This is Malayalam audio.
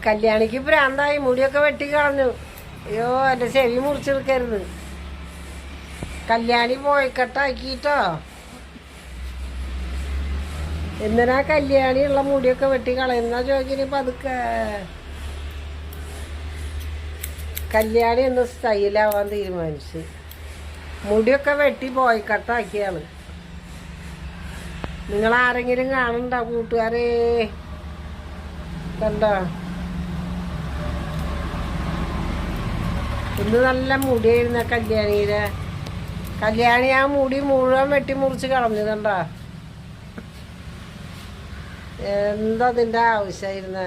കല്യാണിക്ക് ഭ്രാന്തായി, മുടിയൊക്കെ വെട്ടിക്കളഞ്ഞു. അയ്യോ, എൻ്റെ ചെവി മുറിച്ചെടുക്കരുത്. കല്യാണി പോയിക്കട്ടാക്കിട്ടോ. എന്തിനാ കല്യാണിയുള്ള മുടിയൊക്കെ വെട്ടിക്കളയുന്ന ചോദിക്കിനി പതുക്കെ. കല്യാണി ഒന്ന് സ്റ്റൈലാവാൻ തീരുമാനിച്ചു. മുടിയൊക്കെ വെട്ടി പോയിക്കട്ടാക്കിയാണ്. നിങ്ങളാരെങ്കിലും കാണണ്ട കൂട്ടുകാരെ? കണ്ടോ, ഇന്ന് നല്ല മുടിയായിരുന്ന കല്യാണിയുടെ. കല്യാണി ആ മുടി മുഴുവൻ വെട്ടി മുറിച്ച് കളഞ്ഞു. കണ്ടോ, എന്താ അതിൻ്റെ ആവശ്യമായിരുന്നേ?